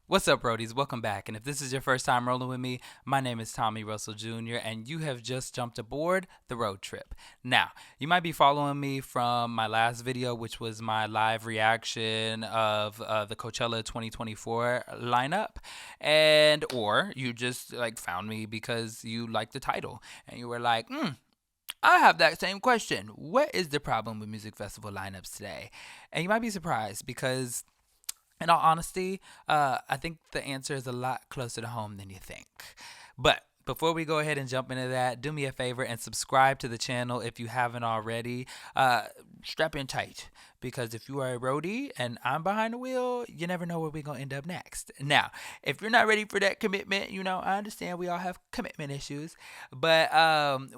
What's up, Roadies? Welcome back. And if this is your first time rolling with me, my name is Tommy Russell Jr., and you have just jumped aboard the road trip. Now, you might be following me from my last video, which was my live reaction of the Coachella 2024 lineup, and or you just found me because you liked the title and you were like, I have that same question. What is the problem with music festival lineups today? And you might be surprised because in all honesty, I think the answer is a lot closer to home than you think. But before we go ahead and jump into that, do me a favor and subscribe to the channel if you haven't already. Strap in tight because if you are a roadie and I'm behind the wheel, you never know where we're going to end up next. Now, if you're not ready for that commitment, I understand we all have commitment issues. But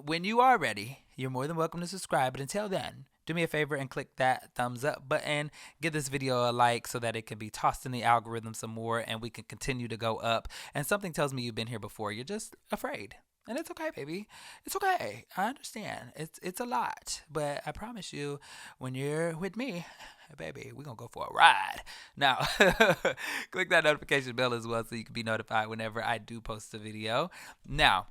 when you are ready, you're more than welcome to subscribe. But until then, do me a favor and click that thumbs up button. Give this video a like so that it can be tossed in the algorithm some more and we can continue to go up. And something tells me you've been here before. You're just afraid. And it's okay, baby. It's okay. I understand. It's a lot. But I promise you, when you're with me, baby, we're going to go for a ride. Now, click that notification bell as well so you can be notified whenever I do post a video. Now,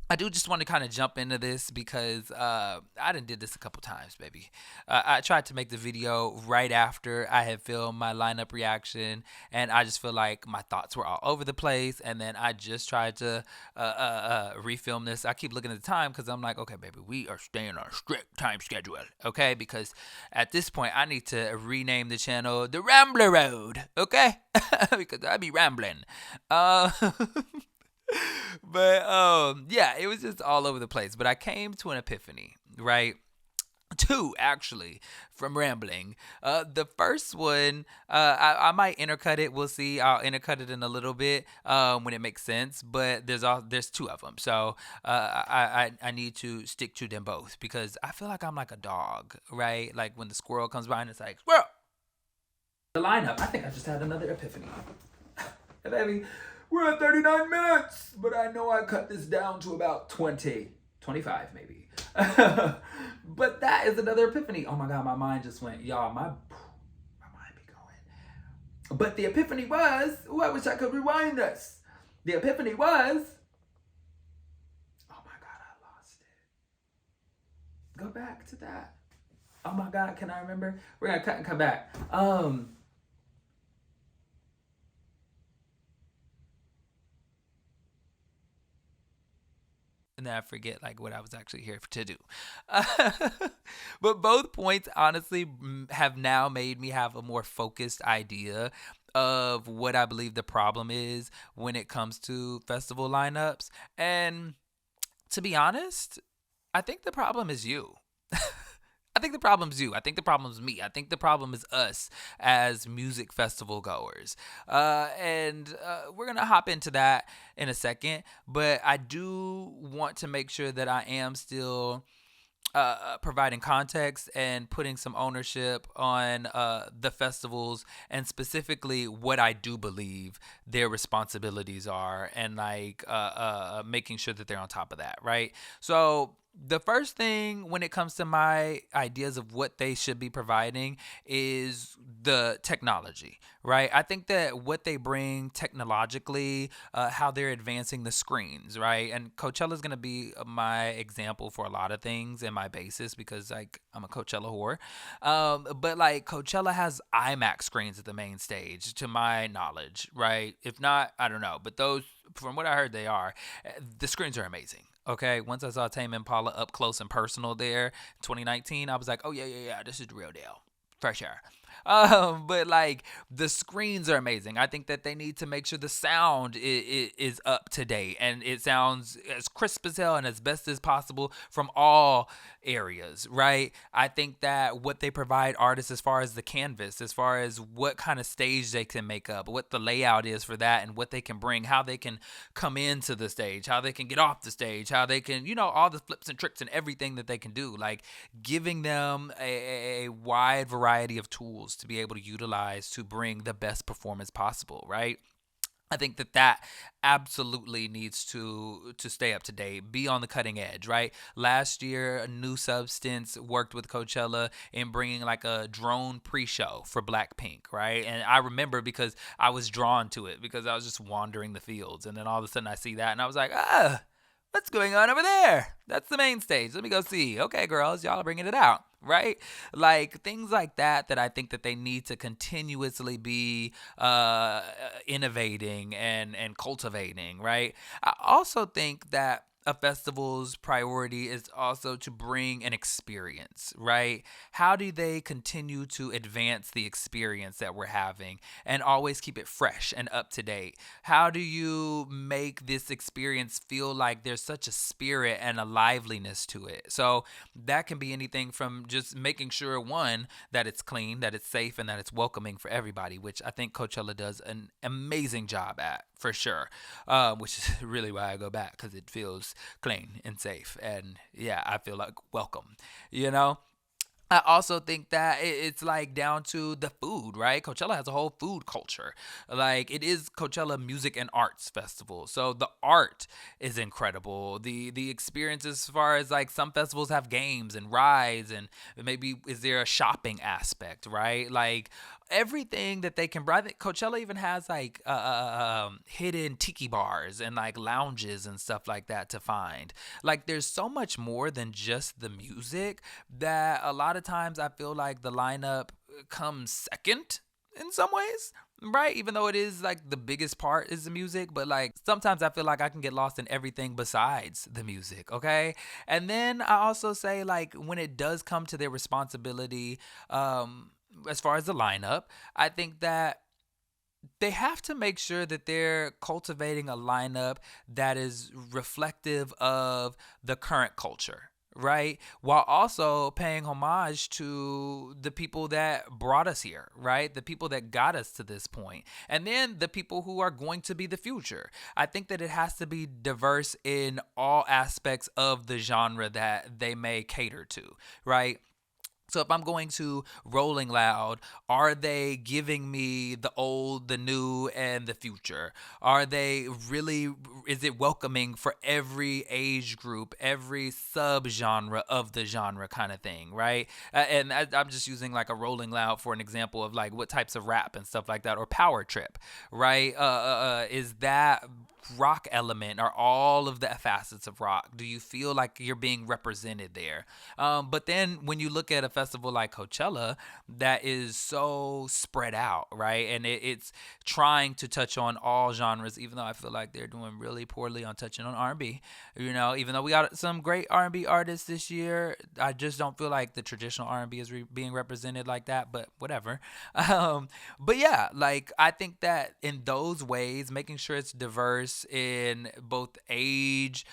I do just want to kind of jump into this because I done did this a couple times, baby. I tried to make the video right after I had filmed my lineup reaction, and I just feel like my thoughts were all over the place. And then I just tried to refilm this. I keep looking at the time because I'm like, okay, baby, we are staying on a strict time schedule, okay? Because at this point, I need to rename the channel The Rambler Road, okay? Because I be rambling. But yeah, it was just all over the place. But I came to an epiphany, right? Two actually from rambling. The first one, I might intercut it. We'll see. I'll intercut it in a little bit when it makes sense. But there's two of them, so I need to stick to them both because I feel like I'm like a dog, right? Like when the squirrel comes by and it's like squirrel. The lineup. I think I just had another epiphany. Baby, we're at 39 minutes, but I know I cut this down to about 20, 25 maybe. But that is another epiphany. Oh my God, my mind just went, y'all, my mind be going. But the epiphany was, I wish I could rewind this. The epiphany was, oh my God, I lost it. Go back to that. Oh my God, can I remember? We're gonna cut and come back. And then I forget what I was actually here to do. But both points honestly have now made me have a more focused idea of what I believe the problem is when it comes to festival lineups. And to be honest, I think the problem is you. I think the problem's you. I think the problem's me. I think the problem is us as music festival goers. And we're going to hop into that in a second. But I do want to make sure that I am still providing context and putting some ownership on the festivals and specifically what I do believe their responsibilities are and making sure that they're on top of that, right? So the first thing when it comes to my ideas of what they should be providing is the technology, right? I think that what they bring technologically, how they're advancing the screens, right? And Coachella is going to be my example for a lot of things and my basis because I'm a Coachella whore. But Coachella has IMAX screens at the main stage, to my knowledge, right? If not, I don't know. But those, from what I heard, they are. The screens are amazing. Okay, once I saw Tame Impala up close and personal there, 2019, I was like, oh yeah, this is the real deal, fresh air. But the screens are amazing. I think that they need to make sure the sound is up to date and it sounds as crisp as hell and as best as possible from all areas, right? I think that what they provide artists as far as the canvas, as far as what kind of stage they can make up, what the layout is for that and what they can bring, how they can come into the stage, how they can get off the stage, how they can, all the flips and tricks and everything that they can do, giving them a wide variety of tools to be able to utilize to bring the best performance possible, right? I think that absolutely needs to stay up to date, be on the cutting edge, right? Last year, a New Substance worked with Coachella in bringing like a drone pre-show for Blackpink, right? And I remember because I was drawn to it because I was just wandering the fields, and then all of a sudden I see that, and I was like, what's going on over there? That's the main stage. Let me go see. Okay, girls, y'all are bringing it out, right? Like things like that I think that they need to continuously be innovating and cultivating, right? I also think that a festival's priority is also to bring an experience, right? How do they continue to advance the experience that we're having and always keep it fresh and up to date? How do you make this experience feel like there's such a spirit and a liveliness to it? So that can be anything from just making sure, one, that it's clean, that it's safe, and that it's welcoming for everybody, which I think Coachella does an amazing job at, for sure. Which is really why I go back, because it feels clean and safe, and yeah, I feel like welcome, you know. I also think that it's like down to the food, right? Coachella has a whole food culture. Like it is Coachella Music and Arts Festival. So the art is incredible. The experience as far as like some festivals have games and rides, and maybe is there a shopping aspect, right? Like everything that they can. I think Coachella even has like hidden tiki bars and like lounges and stuff like that to find. Like there's so much more than just the music that a lot of times I feel like the lineup comes second in some ways, right? Even though it is like the biggest part is the music, but like sometimes I feel like I can get lost in everything besides the music, okay? And then I also say like when it does come to their responsibility, as far as the lineup, I think that they have to make sure that they're cultivating a lineup that is reflective of the current culture, right? While also paying homage to the people that brought us here, right? The people that got us to this point. And then the people who are going to be the future. I think that it has to be diverse in all aspects of the genre that they may cater to, right? So if I'm going to Rolling Loud, are they giving me the old, the new, and the future? Are they really, is it welcoming for every age group, every sub-genre of the genre kind of thing, right? And I'm just using like a Rolling Loud for an example of like what types of rap and stuff like that, or Power Trip, right? Is that rock element or all of the facets of rock? Do you feel like you're being represented there? But then when you look at a festival like Coachella that is so spread out, right? And it's trying to touch on all genres, even though I feel like they're doing really poorly on touching on R&B. You know, even though we got some great R&B artists this year, I just don't feel like the traditional R&B is being represented like that, but whatever. But yeah, like I think that in those ways, making sure it's diverse in both age,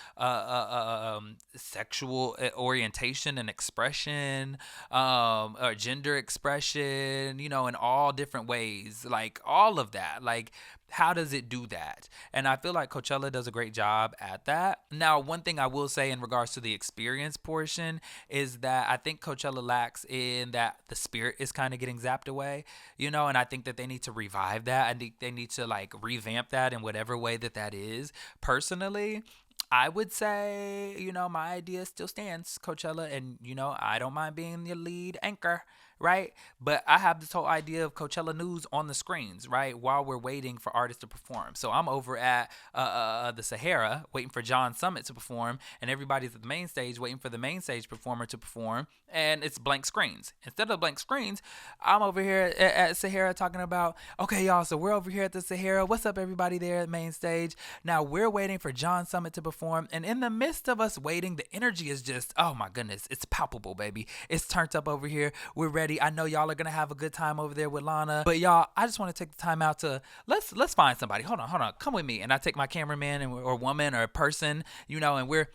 sexual orientation and expression, or gender expression, you know, in all different ways, like all of that. Like, how does it do that? And I feel like Coachella does a great job at that. Now, one thing I will say in regards to the experience portion is that I think Coachella lacks in that the spirit is kind of getting zapped away, you know, and I think that they need to revive that. I think they need to like revamp that in whatever way that is. Personally, I would say, you know, my idea still stands, Coachella, and, you know, I don't mind being the lead anchor, right? But I have this whole idea of Coachella news on the screens, right, while we're waiting for artists to perform. So I'm over at the Sahara waiting for John Summit to perform, and everybody's at the main stage waiting for the main stage performer to perform, and it's blank screens. Instead of blank screens, I'm over here at Sahara talking about, okay, y'all, so we're over here at the Sahara. What's up, everybody there at main stage? Now we're waiting for John Summit to perform, and in the midst of us waiting, the energy is just, oh my goodness, it's palpable, baby. It's turned up over here. We're ready. I know y'all are gonna have a good time over there with Lana, but y'all, I just want to take the time out to let's find somebody. Hold on, come with me. And I take my cameraman or woman or person, you know, and we're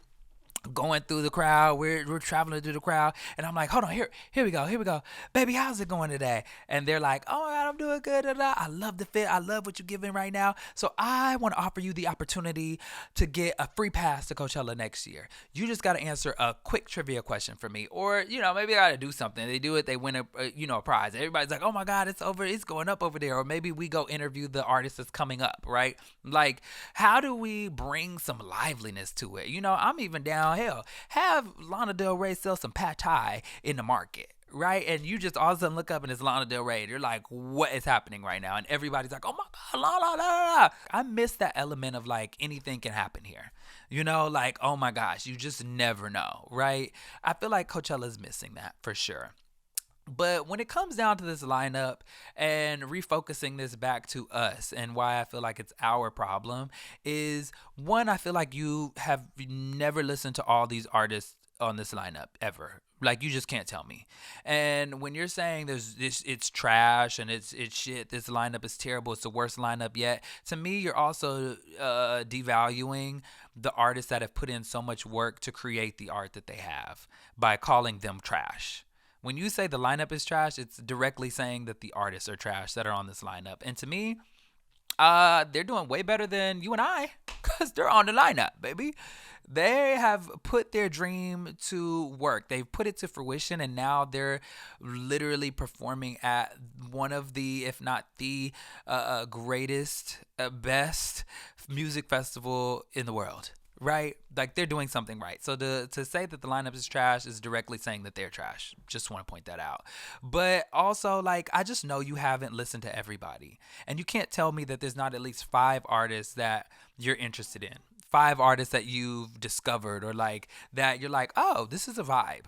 going through the crowd. We're traveling through the crowd, and I'm like, hold on, here we go, baby, how's it going today? And they're like, oh my god, I'm doing good. Da, da. I love the fit. I love what you're giving right now. So I want to offer you the opportunity to get a free pass to Coachella next year. You just got to answer a quick trivia question for me, or maybe I got to do something. They do it, they win a prize. Everybody's like, oh my god, it's going up over there. Or maybe we go interview the artist that's coming up, right? Like, how do we bring some liveliness to it? I'm even down. Hell, have Lana Del Rey sell some pad thai in the market, right? And you just all of a sudden look up and it's Lana Del Rey. You're like, what is happening right now? And everybody's like, oh my god, la la la la. I miss that element of like anything can happen here. Like, oh my gosh, you just never know, right? I feel like Coachella's missing that for sure. But when it comes down to this lineup and refocusing this back to us, and why I feel like it's our problem is, one, I feel like you have never listened to all these artists on this lineup ever. Like, you just can't tell me. And when you're saying there's this, it's trash and it's shit, this lineup is terrible, it's the worst lineup yet, to me, you're also devaluing the artists that have put in so much work to create the art that they have by calling them trash. When you say the lineup is trash, it's directly saying that the artists are trash that are on this lineup. And to me, they're doing way better than you and I, because they're on the lineup, baby. They have put their dream to work. They've put it to fruition, and now they're literally performing at one of the, if not the greatest, best music festival in the world. Right? Like, they're doing something right. So to say that the lineup is trash is directly saying that they're trash. Just want to point that out. But also, like, I just know you haven't listened to everybody. And you can't tell me that there's not at least 5 artists that you're interested in. 5 artists that you've discovered, or like that you're like, oh, this is a vibe.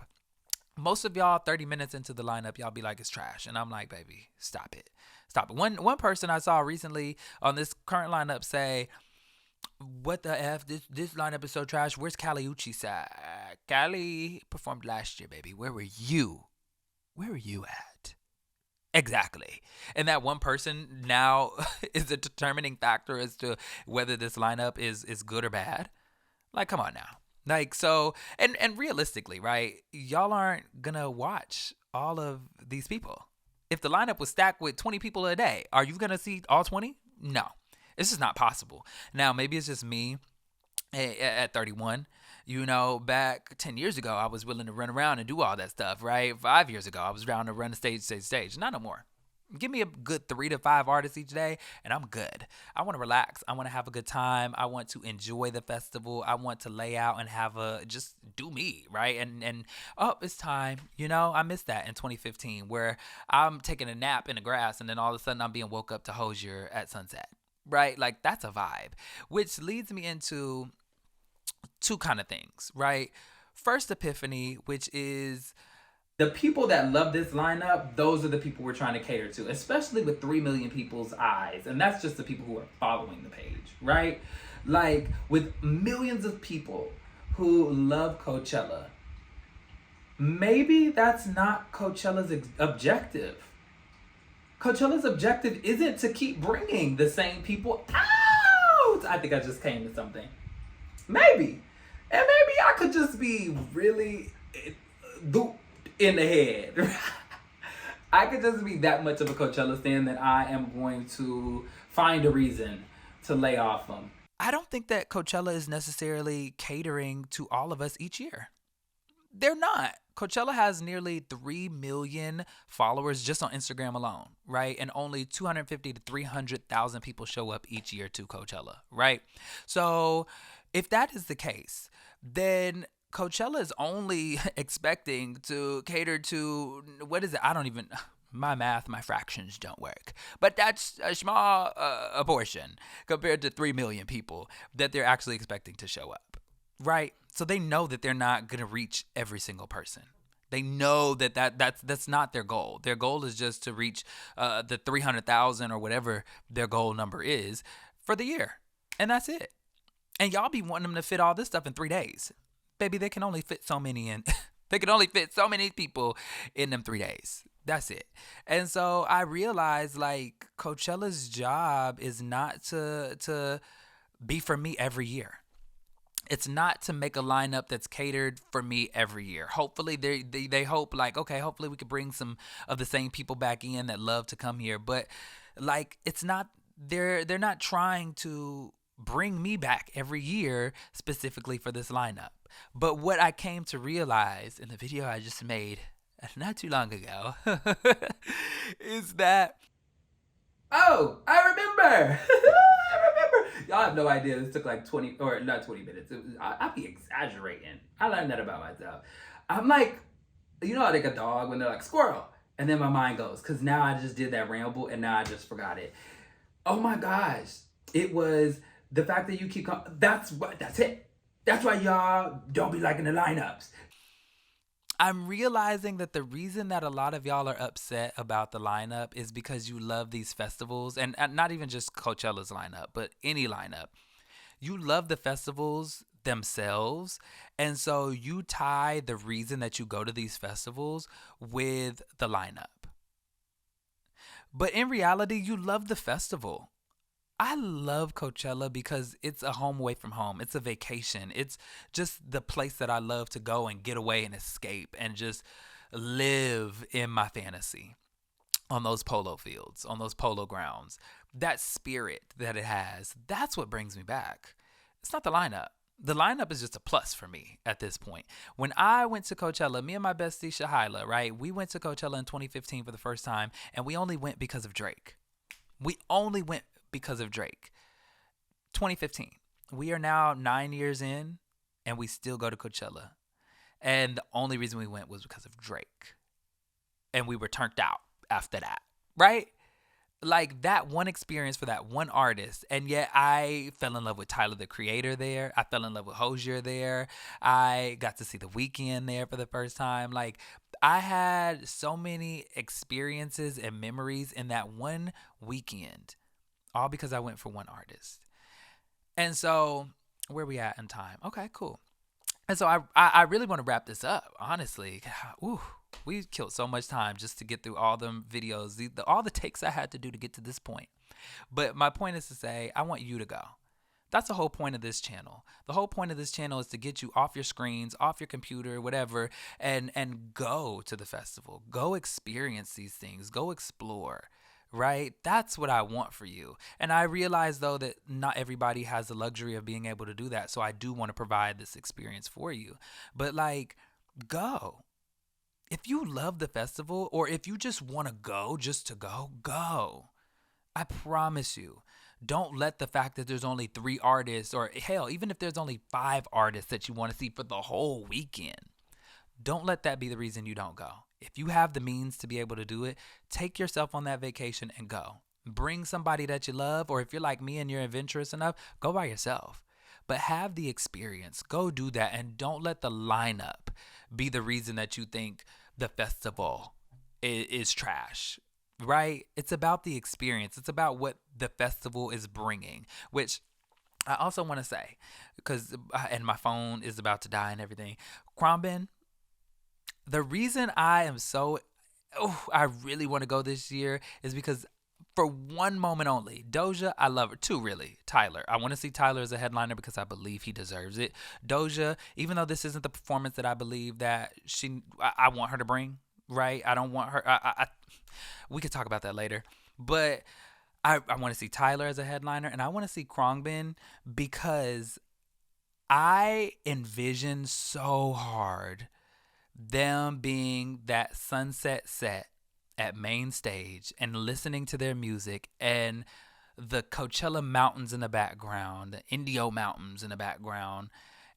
Most of y'all 30 minutes into the lineup, y'all be like, it's trash. And I'm like, baby, stop it. Stop it. One person I saw recently on this current lineup say, what the F? This lineup is so trash. Where's Kali Uchis at? Kali performed last year, baby. Where were you? Where were you at? Exactly. And that one person now is a determining factor as to whether this lineup is good or bad. Like, come on now. Like, so, and realistically, right? Y'all aren't gonna watch all of these people. If the lineup was stacked with 20 people a day, are you gonna see all 20? No. This is not possible. Now, maybe it's just me at 31. Back 10 years ago, I was willing to run around and do all that stuff, right? 5 years ago, I was around to run the stage. Not no more. Give me a good 3 to 5 artists each day, and I'm good. I want to relax. I want to have a good time. I want to enjoy the festival. I want to lay out and just do me, right? And it's time. I missed that in 2015, where I'm taking a nap in the grass, and then all of a sudden I'm being woke up to Hosier at sunset. Right? Like, that's a vibe, which leads me into 2 kind of things, right? First epiphany, which is the people that love this lineup, those are the people we're trying to cater to, especially with 3 million people's eyes. And that's just the people who are following the page, right? Like, with millions of people who love Coachella, maybe that's not Coachella's objective. Coachella's objective isn't to keep bringing the same people out. I think I just came to something. Maybe. And maybe I could just be really in the head. I could just be that much of a Coachella stan that I am going to find a reason to lay off them. I don't think that Coachella is necessarily catering to all of us each year. They're not. Coachella has nearly 3 million followers just on Instagram alone, right? And only 250 to 300,000 people show up each year to Coachella, right? So if that is the case, then Coachella is only expecting to cater to, what is it? I don't even, my fractions don't work. But that's a small a portion compared to 3 million people that they're actually expecting to show up, right? So they know that they're not going to reach every single person. They know that's not their goal. Their goal is just to reach the 300,000 or whatever their goal number is for the year. And that's it. And y'all be wanting them to fit all this stuff in 3 days. Baby, they can only fit so many in. They can only fit so many people in them 3 days. That's it. And so I realized, like, Coachella's job is not to be for me every year. It's not to make a lineup that's catered for me every year. Hopefully they hope like, okay, hopefully we could bring some of the same people back in that love to come here. But like it's not they're not trying to bring me back every year specifically for this lineup. But what I came to realize in the video I just made not too long ago is that oh, I remember. I remember. Y'all have no idea. This took like 20, or not 20 minutes. I'd be exaggerating. I learned that about myself. I'm like, you know how like a dog when they're like, squirrel. And then my mind goes, because now I just did that ramble and now I just forgot it. Oh my gosh. It was the fact that you keep, that's it. That's why y'all don't be liking the lineups. I'm realizing that the reason that a lot of y'all are upset about the lineup is because you love these festivals, and not even just Coachella's lineup, but any lineup. You love the festivals themselves, and so you tie the reason that you go to these festivals with the lineup. But in reality, you love the festival. I love Coachella because it's a home away from home. It's a vacation. It's just the place that I love to go and get away and escape and just live in my fantasy on those polo fields, on those polo grounds. That spirit that it has, that's what brings me back. It's not the lineup. The lineup is just a plus for me at this point. When I went to Coachella, me and my bestie Shahila, right? We went to Coachella in 2015 for the first time, and we only went because of Drake. We only went because of Drake. 2015. We are now 9 years in, and we still go to Coachella. And the only reason we went was because of Drake. And we were turned out after that, right? Like that one experience for that one artist. And yet I fell in love with Tyler, the Creator there. I fell in love with Hozier there. I got to see The Weeknd there for the first time. Like I had so many experiences and memories in that one weekend, all because I went for one artist. And so where we at in time? Okay, cool. And so I really want to wrap this up, honestly. Ooh, we killed so much time just to get through all them videos, all the takes I had to do to get to this point. But my point is to say, I want you to go. That's the whole point of this channel. The whole point of this channel is to get you off your screens, off your computer, whatever, and go to the festival. Go experience these things. Go explore. Right? That's what I want for you. And I realize, though, that not everybody has the luxury of being able to do that. So I do want to provide this experience for you. But, like, go. If you love the festival, or if you just want to go just to go, go. I promise you. Don't let the fact that there's only 3 artists, or hell, even if there's only 5 artists that you want to see for the whole weekend, don't let that be the reason you don't go. If you have the means to be able to do it, take yourself on that vacation and go. Bring somebody that you love, or if you're like me and you're adventurous enough, go by yourself. But have the experience. Go do that, and don't let the lineup be the reason that you think the festival is trash, right? It's about the experience. It's about what the festival is bringing, which I also want to say, because, and my phone is about to die and everything, Crombin, the reason I am so, I really want to go this year is because for one moment only, Doja, I love her. 2, really. Tyler. I want to see Tyler as a headliner because I believe he deserves it. Doja, even though this isn't the performance that I believe that I want her to bring, right? I don't want her, we could talk about that later. But I want to see Tyler as a headliner, and I want to see Khruangbin because I envision so hard them being that sunset set at main stage and listening to their music and the Coachella mountains in the background, the Indio mountains in the background,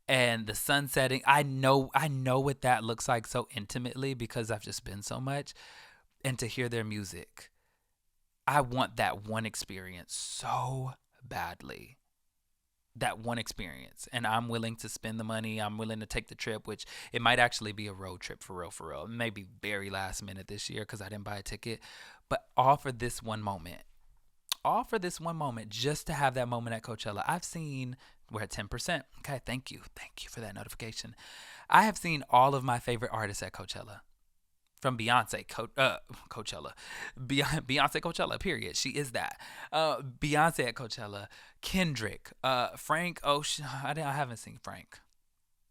and the sun setting. I know what that looks like so intimately because I've just been so much. And to hear their music, I want that one experience so badly. That one experience, and I'm willing to spend the money. I'm willing to take the trip, which it might actually be a road trip for real. Maybe very last minute this year because I didn't buy a ticket, but all for this one moment. All for this one moment, just to have that moment at Coachella. We're at 10%. Okay, thank you for that notification. I have seen all of my favorite artists at Coachella. from Beyonce, Coachella, Beyonce Coachella. Period. She is that. Beyonce at Coachella, Kendrick, Frank Ocean. I haven't seen Frank.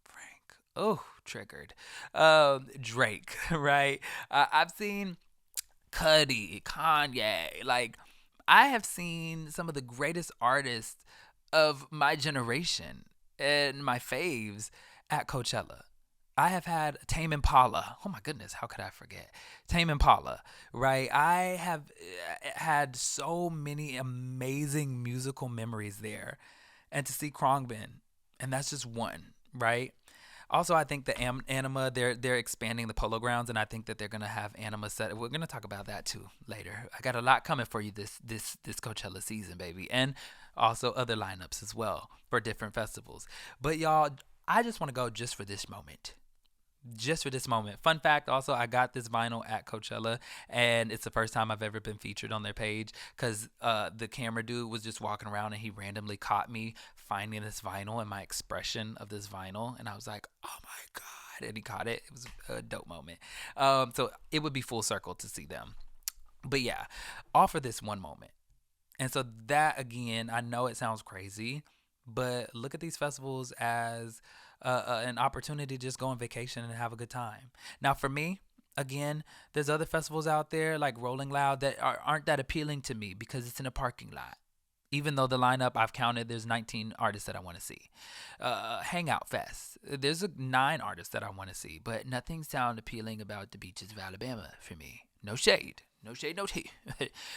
Frank. Oh, triggered. Drake. Right. I've seen Cuddy, Kanye. Like, I have seen some of the greatest artists of my generation and my faves at Coachella. I have had Tame Impala. Oh my goodness, how could I forget? Tame Impala, right? I have had so many amazing musical memories there. And to see Khruangbin, and that's just one, right? Also, I think the Anima they're expanding the Polo Grounds, and I think that they're gonna have Anima set. We're gonna talk about that too later. I got a lot coming for you this Coachella season, baby, and also other lineups as well for different festivals. But y'all, I just want to go just for this moment. Just for this moment. Fun fact also, I got this vinyl at Coachella, and it's the first time I've ever been featured on their page because the camera dude was just walking around and he randomly caught me finding this vinyl and my expression of this vinyl. And I was like, oh my God. And he caught it. It was a dope moment. So it would be full circle to see them. But yeah, all for this one moment. And so that, again, I know it sounds crazy, but look at these festivals as an opportunity to just go on vacation and have a good time. Now, for me, again, there's other festivals out there like Rolling Loud that aren't that appealing to me because it's in a parking lot. Even though the lineup I've counted, there's 19 artists that I want to see. Hangout Fest, there's 9 artists that I want to see, but nothing sound appealing about the beaches of Alabama for me. No shade, no shade, no tea.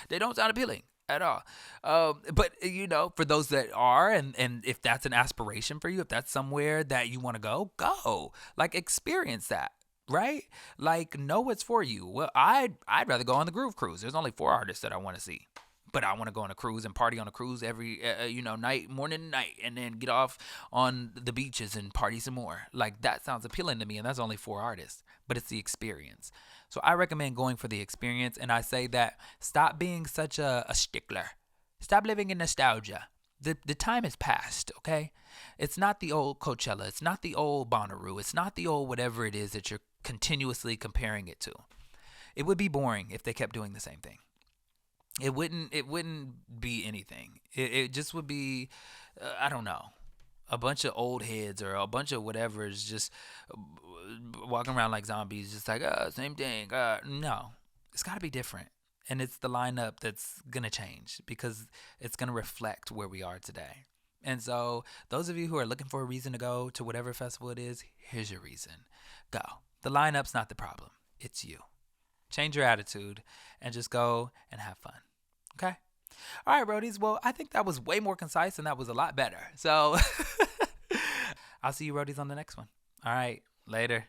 They don't sound appealing at all. But for those that are, and if that's an aspiration for you, if that's somewhere that you want to go. Like, experience that. Right? Like, know what's for you. Well, I'd rather go on the Groove Cruise. There's only 4 artists that I want to see. But I want to go on a cruise and party on a cruise every, night, morning and night, and then get off on the beaches and party some more. Like, that sounds appealing to me, and that's only 4 artists. But it's the experience. So I recommend going for the experience, and I say that stop being such a stickler. Stop living in nostalgia. The time has passed, okay? It's not the old Coachella. It's not the old Bonnaroo. It's not the old whatever it is that you're continuously comparing it to. It would be boring if they kept doing the same thing. It wouldn't be anything. It just would be, I don't know, a bunch of old heads or a bunch of whatever is just walking around like zombies, just like, same thing. No, it's got to be different. And it's the lineup that's going to change because it's going to reflect where we are today. And so those of you who are looking for a reason to go to whatever festival it is, here's your reason. Go. The lineup's not the problem. It's you. Change your attitude and just go and have fun. Okay? All right, roadies. Well, I think that was way more concise and that was a lot better. So I'll see you roadies on the next one. All right. Later.